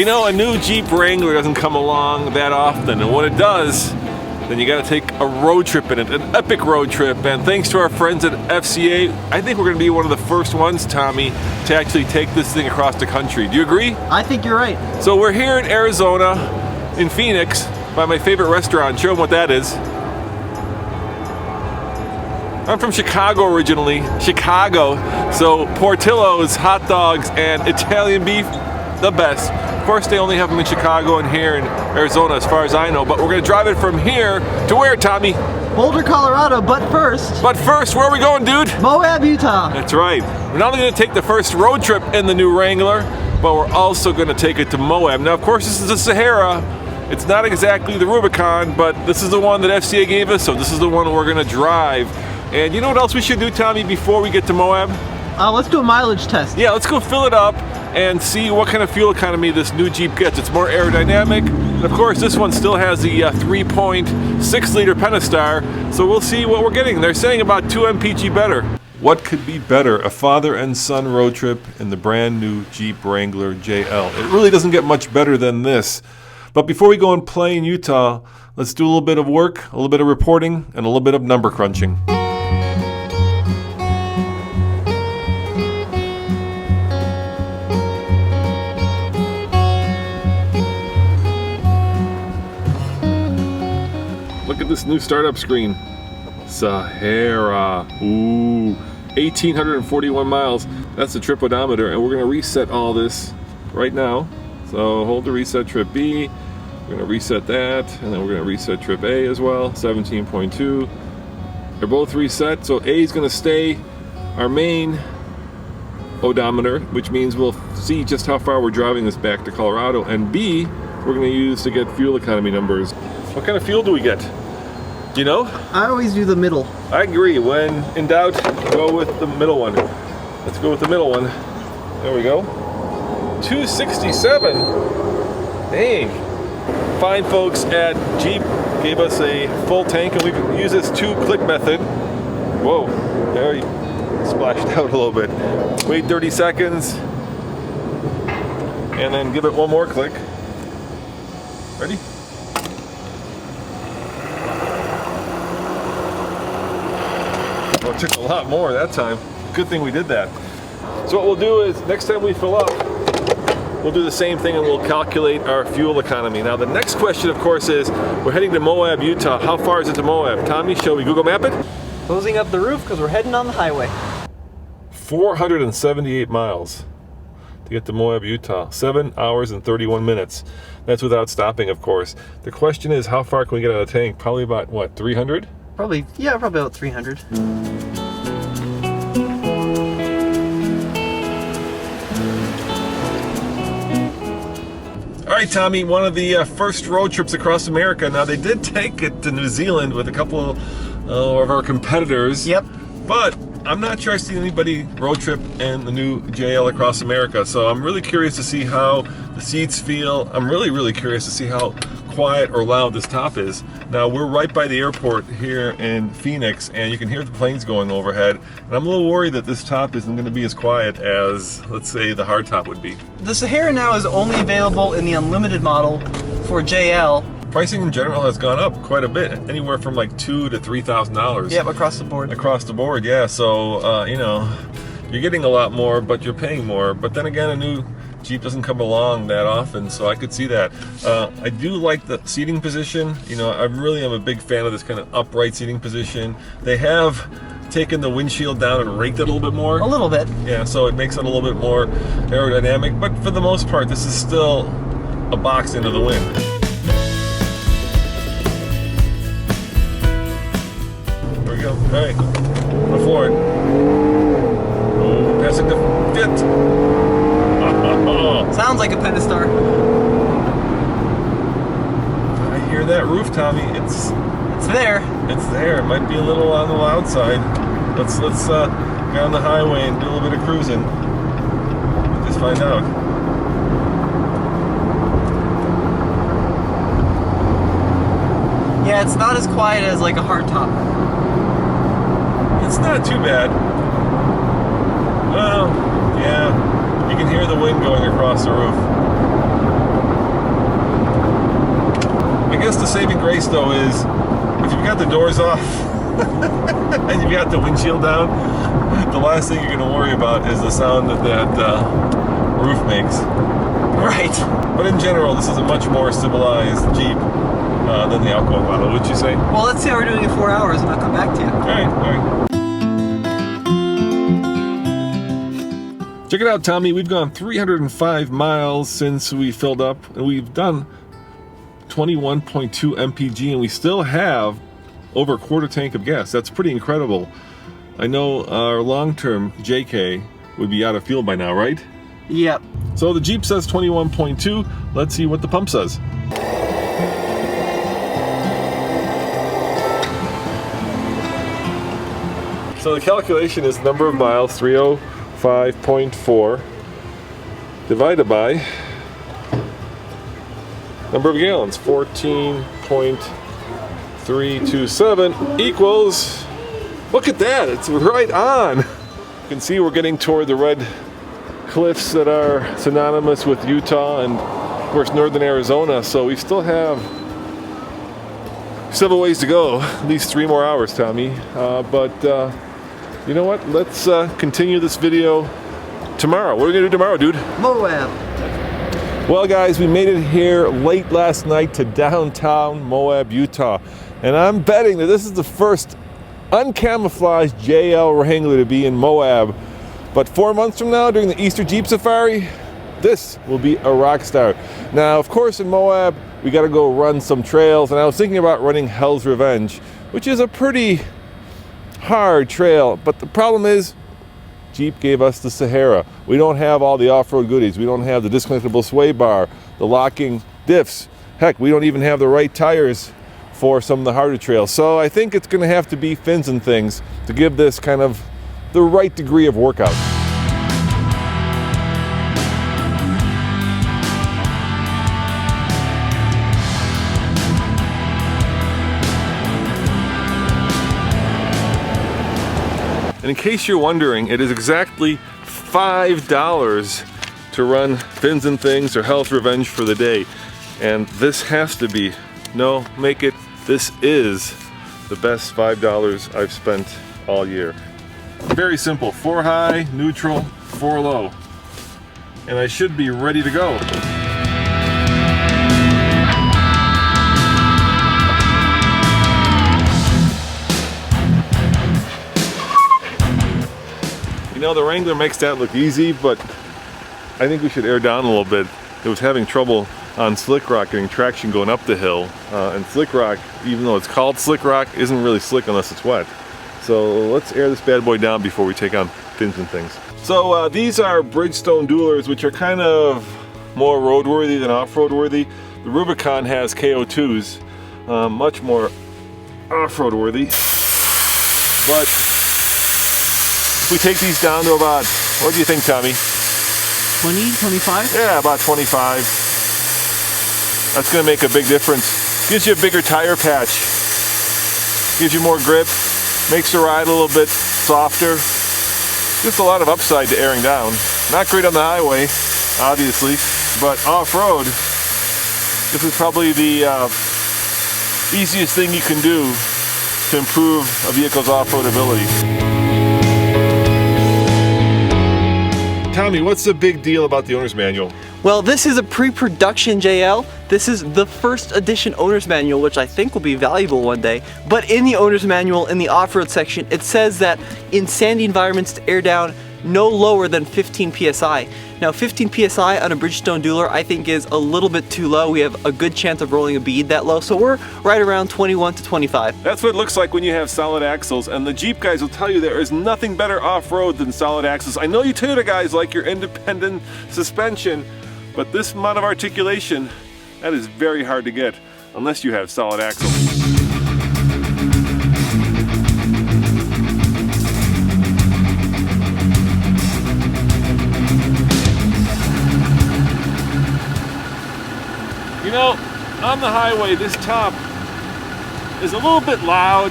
You know, a new Jeep Wrangler doesn't come along that often, and when it does, then you got to take a road trip in it, an epic road trip. And thanks to our friends at FCA, I think we're going to be one of the first ones, Tommy, to actually take this thing across the country. Do you agree? I think you're right. So we're here in Arizona, in Phoenix, by my favorite restaurant. Show them what that is. I'm from Chicago originally, Chicago. So Portillo's, hot dogs, and Italian beef, the best. Of course, they only have them in Chicago and here in Arizona, as far as I know. But we're going to drive it from here to where, Tommy? Boulder, Colorado, but first, where are we going, dude? Moab, Utah. That's right. We're not only going to take the first road trip in the new Wrangler, but we're also going to take it to Moab. Now, of course, this is the Sahara. It's not exactly the Rubicon, but this is the one that FCA gave us, so this is the one we're going to drive. And you know what else we should do, Tommy, before we get to Moab? Let's do a mileage test. Yeah, let's go fill it up and see what kind of fuel economy this new Jeep gets. It's more aerodynamic. And of course, this one still has the 3.6 liter Pentastar, so we'll see what we're getting. They're saying about 2 mpg better. What could be better? A father and son road trip in the brand new Jeep Wrangler JL. It really doesn't get much better than this. But before we go and play in Utah, let's do a little bit of work, a little bit of reporting, and a little bit of number crunching. Look at this new startup screen. Sahara. Ooh. 1,841 miles. That's the trip odometer, and we're going to reset all this right now. So hold the reset trip B. We're going to reset that, and then we're going to reset trip A as well. 17.2. They're both reset, so A is going to stay our main odometer, which means we'll see just how far we're driving this back to Colorado, and B we're going to use to get fuel economy numbers. What kind of fuel do we get? Do you know? I always do the middle. I agree. When in doubt, go with the middle one. Let's go with the middle one. There we go. 267. Dang. Fine folks at Jeep gave us a full tank, and we can use this 2-click method. Whoa, there you splashed out a little bit. Wait 30 seconds, and then give it one more click. Ready? Well, it took a lot more that time. Good thing we did that. So what we'll do is, next time we fill up, we'll do the same thing and we'll calculate our fuel economy. Now the next question, of course, is we're heading to Moab, Utah. How far is it to Moab? Tommy, shall we Google map it? Closing up the roof because we're heading on the highway. 478 miles to get to Moab, Utah. 7 hours and 31 minutes. That's without stopping, of course. The question is, how far can we get out of the tank? Probably about, what, 300? Probably about 300. All right, Tommy, one of the first road trips across America. Now, they did take it to New Zealand with a couple of our competitors. Yep. But I'm not sure I've seen anybody road trip in the new JL across America. So I'm really curious to see how the seats feel. I'm really curious to see how quiet or loud this top is. Now, we're right by the airport here in Phoenix, and you can hear the planes going overhead. And I'm a little worried that this top isn't going to be as quiet as, let's say, the hard top would be. The Sahara now is only available in the unlimited model for JL. Pricing in general has gone up quite a bit, anywhere from like $2,000 to $3,000. Yep, across the board. Across the board, yeah. So, you know, you're getting a lot more, but you're paying more. But then again, a new Jeep doesn't come along that often, so I could see that. I do like the seating position. You know, I really am a big fan of this kind of upright seating position. They have taken the windshield down and raked it a little bit more. A little bit. Yeah, so it makes it a little bit more aerodynamic. But for the most part, this is still a box into the wind. There we go. All right, on the floor. Oh, passing the fit. Sounds like a Pentastar. I hear that roof, Tommy. It's there. It's there. It might be a little on the loud side. Let's get on the highway and do a little bit of cruising. Just find out. Yeah, it's not as quiet as like a hardtop. It's not too bad. Well, yeah. You can hear the wind going across the roof. saving grace though is if you've got the doors off and you've got the windshield down, the last thing you're going to worry about is the sound that roof makes. Right. But in general, this is a much more civilized Jeep than the alcohol model, would you say? Well, let's see how we're doing in 4 hours, and I'll come back to you. All right. Check it out, Tommy. We've gone 305 miles since we filled up, and we've done 21.2 mpg, and we still have over a quarter tank of gas. That's pretty incredible. I know our long-term JK would be out of fuel by now, right? Yep. So the Jeep says 21.2. Let's see what the pump says. So the calculation is number of miles, 305.4, divided by number of gallons, 14.327 equals, look at that, it's right on. You can see we're getting toward the red cliffs that are synonymous with Utah and of course northern Arizona, so we still have a ways to go, at least 3 more hours, Tommy, but you know what, let's continue this video tomorrow. What are we gonna do tomorrow, dude? Moab. Well guys, we made it here late last night to downtown Moab, Utah, and I'm betting that this is the first uncamouflaged JL Wrangler to be in Moab. But 4 months from now, during the Easter Jeep Safari, this will be a rock star. Now, of course, in Moab, we got to go run some trails, and I was thinking about running Hell's Revenge, which is a pretty hard trail. But the problem is, Jeep gave us the Sahara. We don't have all the off-road goodies. We don't have the disconnectable sway bar, the locking diffs. Heck, we don't even have the right tires for some of the harder trails. So I think it's going to have to be fins and things to give this kind of the right degree of workout. And in case you're wondering, it is exactly $5 to run Fins and Things or Hell's Revenge for the day. And this has to be, no, make it, this is the best $5 I've spent all year. Very simple, 4 high, neutral, 4 low. And I should be ready to go. You know, the Wrangler makes that look easy, but I think we should air down a little bit. It was having trouble on Slick Rock getting traction going up the hill. And Slick Rock, even though it's called Slick Rock, isn't really slick unless it's wet. So let's air this bad boy down before we take on Fins and Things. So these are Bridgestone Duelers, which are kind of more roadworthy than off-road worthy. The Rubicon has KO2s, much more off-road worthy. But if we take these down to about, what do you think, Tommy? 20, 25? Yeah, about 25. That's gonna make a big difference. Gives you a bigger tire patch. Gives you more grip. Makes the ride a little bit softer. Just a lot of upside to airing down. Not great on the highway, obviously, but off-road, this is probably the easiest thing you can do to improve a vehicle's off-road ability. Tommy, what's the big deal about the owner's manual? Well, this is a pre-production JL. This is the first edition owner's manual, which I think will be valuable one day. But in the owner's manual, in the off-road section, it says that in sandy environments to air down no lower than 15 PSI. Now 15 PSI on a Bridgestone Dueler I think is a little bit too low. We have a good chance of rolling a bead that low, so we're right around 21 to 25. That's what it looks like when you have solid axles, and the Jeep guys will tell you there is nothing better off-road than solid axles. I know you Toyota guys like your independent suspension, but this amount of articulation, that is very hard to get unless you have solid axles. You know, on the highway, this top is a little bit loud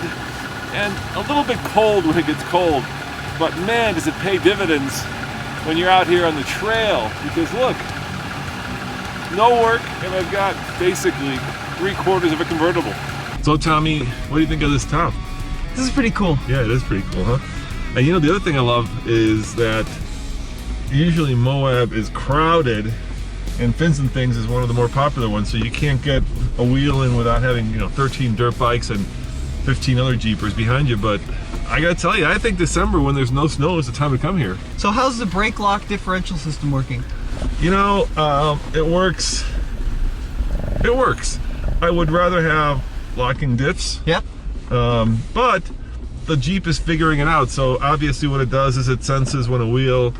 and a little bit cold when it gets cold, but man, does it pay dividends when you're out here on the trail, because look, no work, and I've got basically 3/4 of a convertible. So Tommy, what do you think of this top? This is pretty cool. Yeah, it is pretty cool, huh? And you know, the other thing I love is that usually Moab is crowded, and Fins and Things is one of the more popular ones, so you can't get a wheel in without having, 13 dirt bikes and 15 other Jeepers behind you. But I gotta tell you, I think December, when there's no snow, is the time to come here. So how's the brake lock differential system working? It works. It works. I would rather have locking diffs. Yep. But the Jeep is figuring it out. So obviously what it does is it senses when a wheel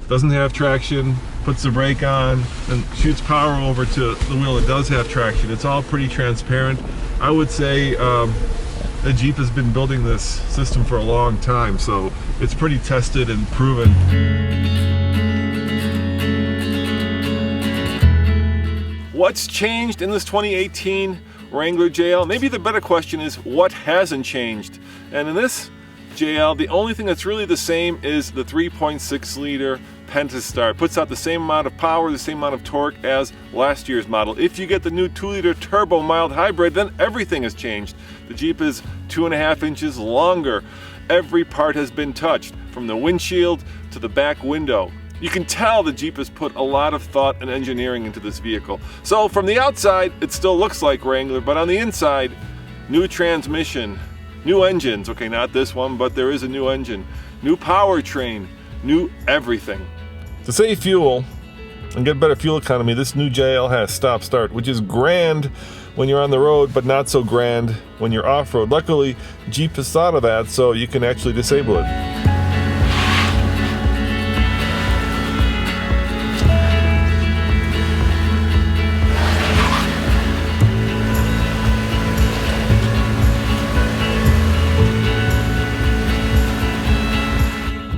doesn't have traction, puts the brake on, and shoots power over to the wheel that does have traction. It's all pretty transparent. I would say the Jeep has been building this system for a long time, so it's pretty tested and proven. What's changed in this 2018 Wrangler JL? Maybe the better question is, what hasn't changed? And in this JL, the only thing that's really the same is the 3.6 liter Pentastar. It puts out the same amount of power, the same amount of torque as last year's model. If you get the new 2-liter turbo mild hybrid, then everything has changed. The Jeep is 2.5 inches longer. Every part has been touched, from the windshield to the back window. You can tell the Jeep has put a lot of thought and engineering into this vehicle. So from the outside, it still looks like Wrangler, but on the inside, new transmission, new engines. Okay, not this one, but there is a new engine. New powertrain, new everything. To save fuel and get better fuel economy, this new JL has stop-start, which is grand when you're on the road, but not so grand when you're off-road. Luckily, Jeep has thought of that, so you can actually disable it.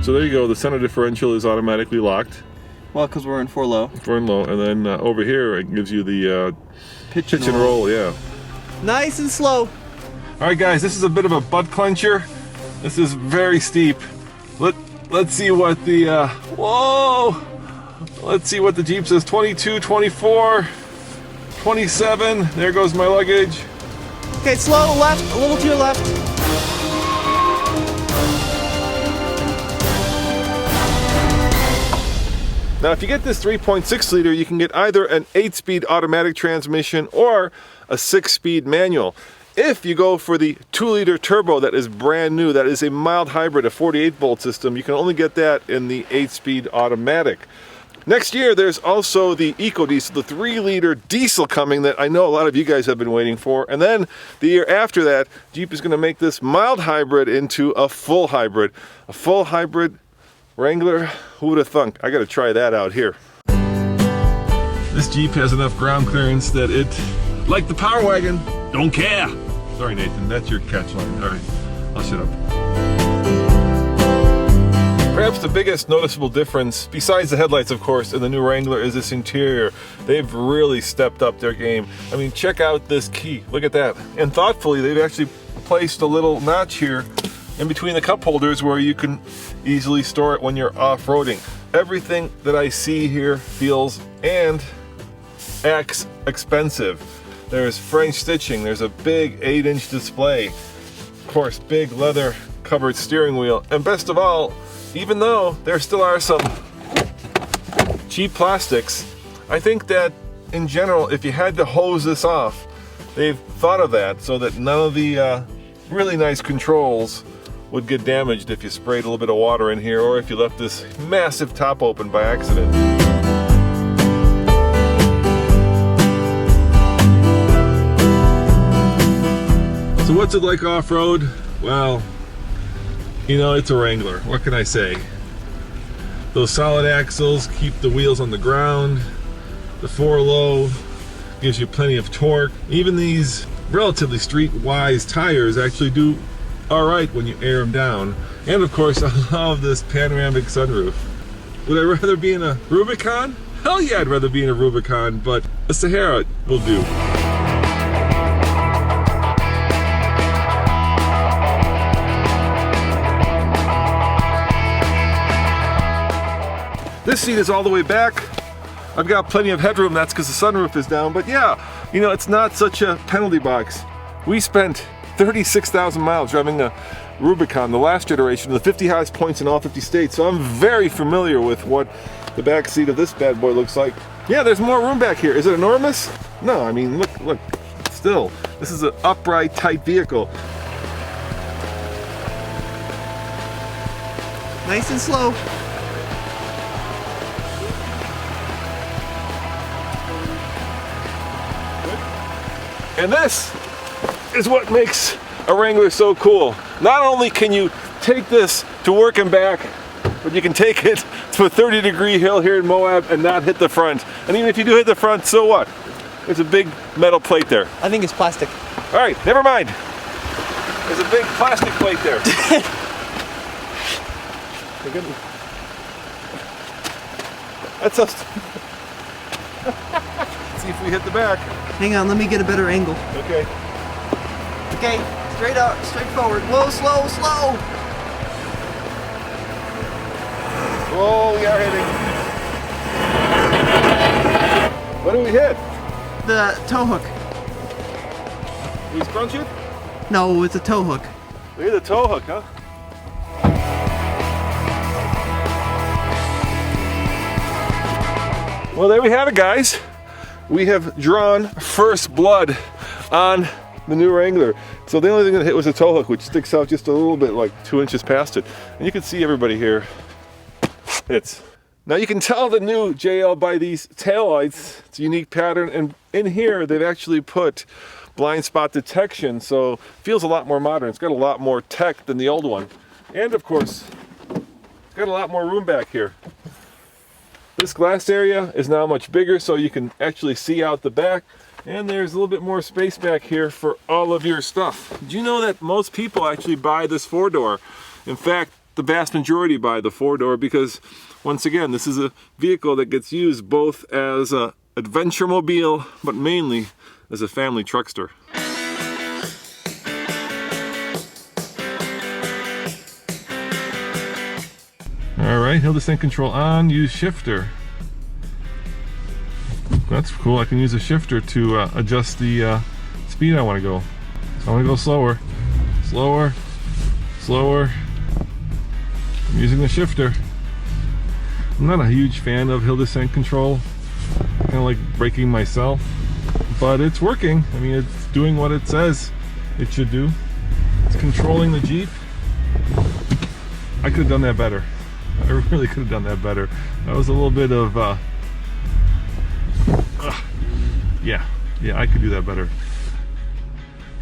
So there you go, the center differential is automatically locked. Well, because we're in 4 low. For low, and then over here it gives you the pitch and roll, yeah. Nice and slow. All right, guys, this is a bit of a butt clencher. This is very steep. Let's see what the whoa. Let's see what the Jeep says. 22, 24, 27. There goes my luggage. Okay, slow left, a little to your left. Now, if you get this 3.6 liter, you can get either an 8-speed automatic transmission or a 6-speed manual. If you go for the 2-liter turbo that is brand new, that is a mild hybrid, a 48-volt system, you can only get that in the 8-speed automatic. Next year, there's also the EcoDiesel, the 3-liter diesel coming that I know a lot of you guys have been waiting for. And then the year after that, Jeep is going to make this mild hybrid into a full hybrid. A full hybrid Wrangler, who would have thunk? I got to try that out here. This Jeep has enough ground clearance that it, like the Power Wagon, don't care. Sorry, Nathan, that's your catch line. All right, I'll shut up. Perhaps the biggest noticeable difference, besides the headlights, of course, in the new Wrangler is this interior. They've really stepped up their game. I mean, check out this key. Look at that. And thoughtfully, they've actually placed a little notch here in between the cup holders where you can easily store it when you're off-roading. Everything that I see here feels and acts expensive. There's French stitching, there's a big 8-inch display, of course, big leather covered steering wheel, and best of all, even though there still are some cheap plastics, I think that in general, if you had to hose this off, they've thought of that so that none of the really nice controls would get damaged if you sprayed a little bit of water in here or if you left this massive top open by accident. So what's it like off-road? Well, it's a Wrangler. What can I say? Those solid axles keep the wheels on the ground. The 4-low gives you plenty of torque. Even these relatively street-wise tires actually do all right when you air them down. And of course, I love this panoramic sunroof. Would I rather be in a Rubicon? Hell yeah, I'd rather be in a Rubicon, but a Sahara will do. This seat is all the way back. I've got plenty of headroom. That's because the sunroof is down. But yeah, you know, it's not such a penalty box. We spent 36,000 miles driving a Rubicon, the last generation, the 50 highest points in all 50 states. So I'm very familiar with what the back seat of this bad boy looks like. Yeah, there's more room back here. Is it enormous? No, I mean, look, still, this is an upright, tight vehicle. Nice and slow. And this is what makes a Wrangler so cool. Not only can you take this to work and back, but you can take it to a 30-degree hill here in Moab and not hit the front. And even if you do hit the front, so what? There's a big metal plate there. I think it's plastic. All right, never mind. There's a big plastic plate there. That's us. See if we hit the back. Hang on, let me get a better angle. Okay. Okay, straight out, straight forward. Whoa, slow, slow. Whoa, we are hitting. What do we hit? The tow hook. We scrunch it? No, it's a tow hook. We hit the tow hook, huh? Well, there we have it, guys. We have drawn first blood on the new Wrangler. So the only thing that hit was the tow hook, which sticks out just a little bit, like 2 inches past it. And you can see everybody here. Now you can tell the new JL by these taillights. It's a unique pattern, and in here they've actually put blind spot detection, so it feels a lot more modern. It's got a lot more tech than the old one. And of course, it's got a lot more room back here. This glass area is now much bigger, so you can actually see out the back, and there's a little bit more space back here for all of your stuff. Did you know that most people actually buy this 4-door? In fact, the vast majority buy the 4-door because, once again, this is a vehicle that gets used both as an adventure mobile, but mainly as a family truckster. All right, hill descent control on, use shifter. That's cool, I can use a shifter to adjust the speed I want to go. So I want to go slower, slower, slower. I'm using the shifter. I'm not a huge fan of hill descent control. I kind of like braking myself, but it's working. I mean, it's doing what it says it should do. It's controlling the Jeep. I could have done that better. I really could have done that better. That was a little bit of, yeah, I could do that better.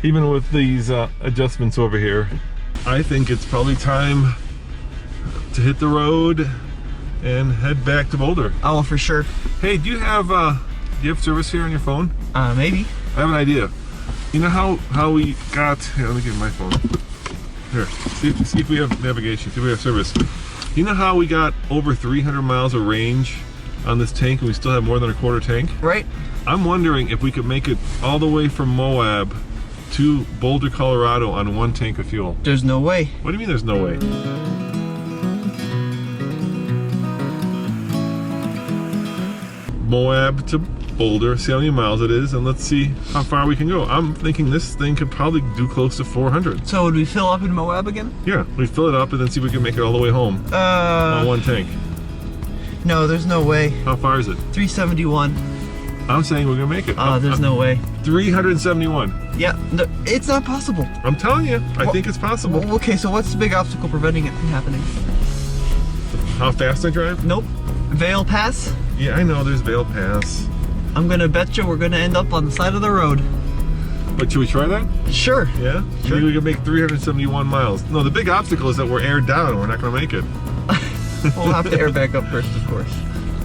Even with these adjustments over here, I think it's probably time to hit the road and head back to Boulder. Oh, for sure. Hey, do you have service here on your phone? Maybe. I have an idea. You know how we got, here, let me get my phone. Here, see if we have navigation, see if we have service. You know how we got over 300 miles of range on this tank and we still have more than a quarter tank? Right. I'm wondering if we could make it all the way from Moab to Boulder, Colorado on 1 tank of fuel. There's no way. What do you mean there's no way? Moab to Boulder, see how many miles it is, and let's see how far we can go. I'm thinking this thing could probably do close to 400. So would we fill up in Moab again? Yeah, we fill it up and then see if we can make it all the way home on 1 tank. No, there's no way. How far is it? 371. I'm saying we're gonna make it. There's no way. 371. Yeah, no, it's not possible. I'm telling you, I think it's possible. Okay, so what's the big obstacle preventing it from happening? How fast I drive? Nope. Vale Pass? Yeah, I know there's Vale Pass. I'm gonna bet you we're gonna end up on the side of the road. But should we try that? Sure. Yeah? Sure. Maybe we can make 371 miles. No, the big obstacle is that we're aired down. We're not gonna make it. We'll have to air back up first, of course.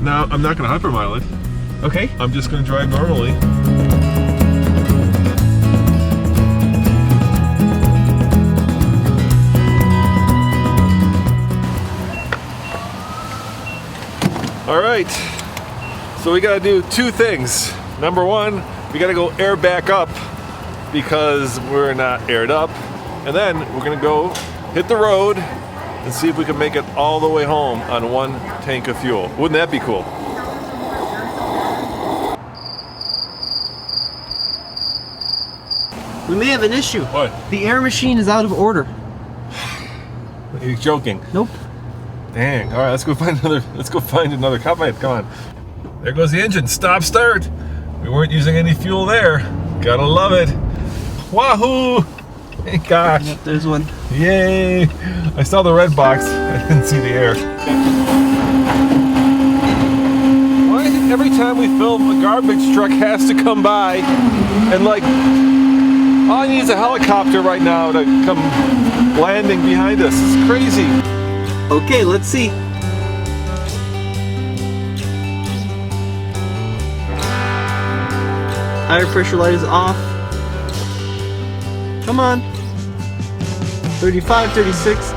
Now, I'm not gonna hypermile it. Okay. I'm just gonna drive normally. All right, so we gotta do 2 things. Number 1, we gotta go air back up because we're not aired up. And then we're gonna go hit the road and see if we can make it all the way home on 1 tank of fuel. Wouldn't that be cool? We may have an issue. What? The air machine is out of order. You're joking. Nope. Dang. All right, let's go find another cup mate. Come on. There goes the engine. Stop start. We weren't using any fuel there. Gotta love it. Wahoo! Hey, gosh. Yep, there's one. Yay! I saw the red box. I didn't see the air. Why is it every time we film, a garbage truck has to come by and like, all I need is a helicopter right now to come landing behind us. It's crazy. Okay, let's see. Tire pressure light is off. Come on. 35, 36,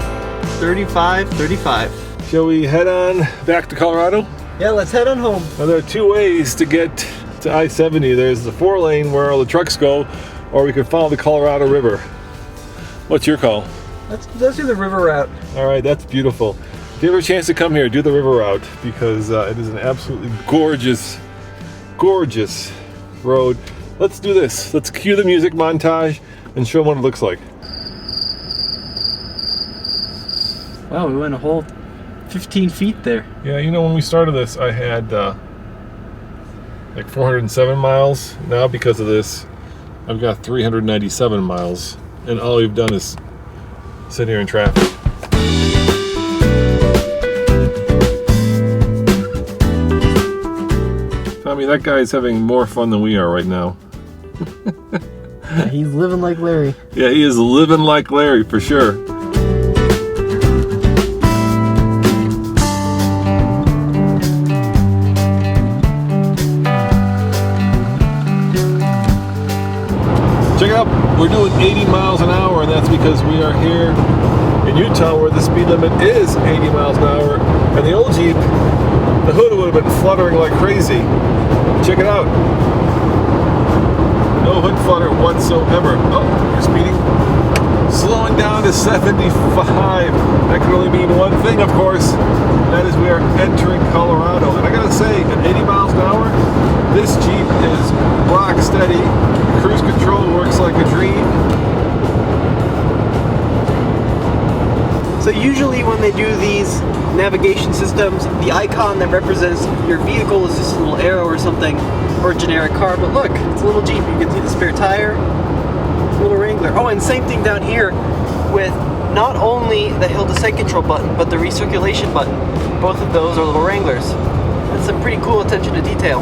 35, 35. Shall we head on back to Colorado? Yeah, let's head on home. Now there are two ways to get to I-70. There's the 4-lane where all the trucks go, or we can follow the Colorado River. What's your call? Let's do the river route. All right, that's beautiful. If you have a chance to come here, do the river route because it is an absolutely gorgeous, gorgeous road. Let's do this. Let's cue the music montage and show them what it looks like. Wow, we went a whole 15 feet there. Yeah, you know, when we started this, I had like 407 miles. Now, because of this, I've got 397 miles, and all we've done is sit here in traffic. Tommy, that guy's having more fun than we are right now. Yeah, he's living like Larry. Yeah, he is living like Larry for sure. Check it out, we're doing 80 miles an hour, and that's because we are here in Utah where the speed limit is 80 miles an hour. And the old Jeep, the hood would have been fluttering like crazy. Check it out. No hood flutter whatsoever. Oh, you're speeding. Slowing down to 75. That can only mean one thing, of course. And that is we are entering Colorado. And I gotta say, at 80 miles an hour, this Jeep is rock steady. Cruise control works like a dream. So usually when they do these navigation systems, the icon that represents your vehicle is just a little arrow or something, or a generic car, but look, it's a little Jeep. You can see the spare tire, little Wrangler. Oh, and same thing down here with not only the hill descent control button, but the recirculation button. Both of those are little Wranglers. That's some pretty cool attention to detail.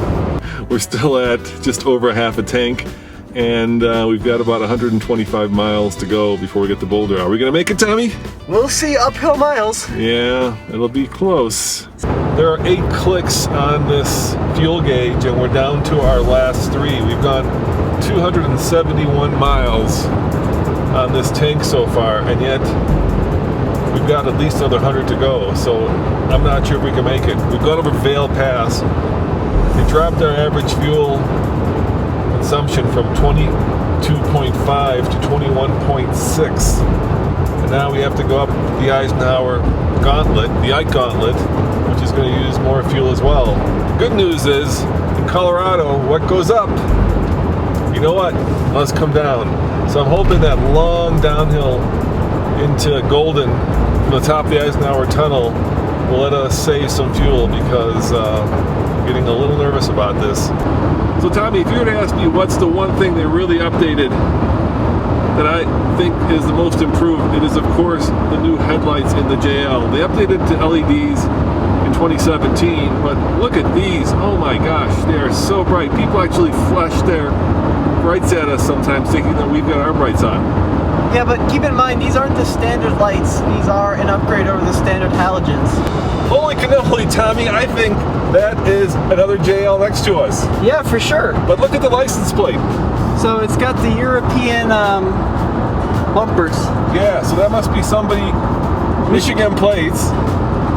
We're still at just over half a tank, and we've got about 125 miles to go before we get to Boulder. Are we gonna make it, Tommy? We'll see uphill miles. Yeah, it'll be close. There are 8 clicks on this fuel gauge, and we're down to our last 3. We've gone 271 miles on this tank so far, and yet we've got at least another 100 to go, so I'm not sure if we can make it. We've gone over Vail Pass. We dropped our average fuel consumption from 22.5 to 21.6. And now we have to go up the Eisenhower gauntlet, the Ike gauntlet, which is going to use more fuel as well. Good news is, in Colorado, what goes up, you know what, must come down. So I'm hoping that long downhill into Golden from the top of the Eisenhower Tunnel will let us save some fuel because I'm getting a little nervous about this. So Tommy, if you were to ask me what's the one thing they really updated that I think is the most improved, it is of course the new headlights in the JL. They updated to LEDs in 2017, but look at these. Oh my gosh, they are so bright. People actually flash their brights at us sometimes thinking that we've got our brights on. Yeah, but keep in mind, these aren't the standard lights. These are an upgrade over the standard halogens. Holy cannoli, Tommy, I think that is another JL next to us. Yeah, for sure. But look at the license plate. So it's got the European bumpers. Yeah, so that must be somebody, Michigan plates,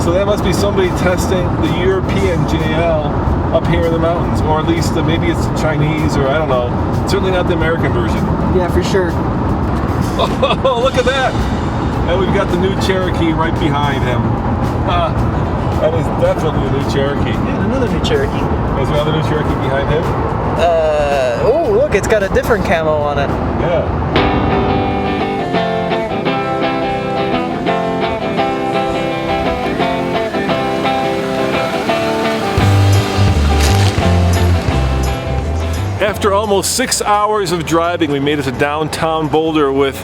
so that must be somebody testing the European JL up here in the mountains, or at least maybe it's the Chinese, or I don't know. Certainly not the American version. Yeah, for sure. Oh, look at that! And we've got the new Cherokee right behind him. That is definitely a new Cherokee. Yeah, another new Cherokee. There's another new Cherokee behind him. Oh, look, look, it's got a different camo on it. Yeah. After almost 6 hours of driving, we made it to downtown Boulder with,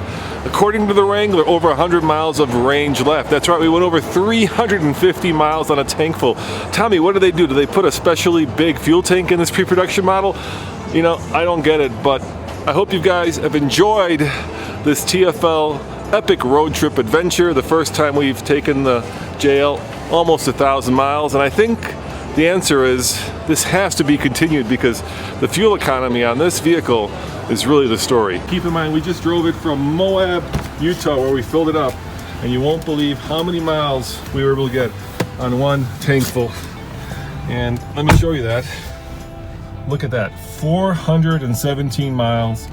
according to the Wrangler, over 100 miles of range left. That's right, we went over 350 miles on a tank full. Tommy, what do they do? Do they put a specially big fuel tank in this pre-production model? You know, I don't get it, but I hope you guys have enjoyed this TFL epic road trip adventure. The first time we've taken the JL almost 1,000 miles, and I think the answer is this has to be continued because the fuel economy on this vehicle is really the story. Keep in mind, we just drove it from Moab, Utah, where we filled it up, and you won't believe how many miles we were able to get on one tank full. And let me show you that. Look at that, 417 miles,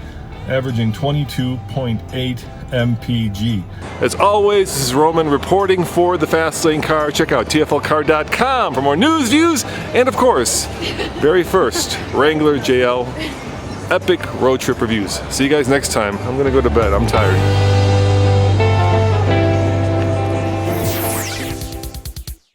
averaging 22.8 mpg. As always, this is Roman reporting for the Fast Lane Car. Check out tflcar.com for more news, views, and of course, very first Wrangler JL epic road trip reviews. See you guys next time. I'm gonna go to bed, I'm tired.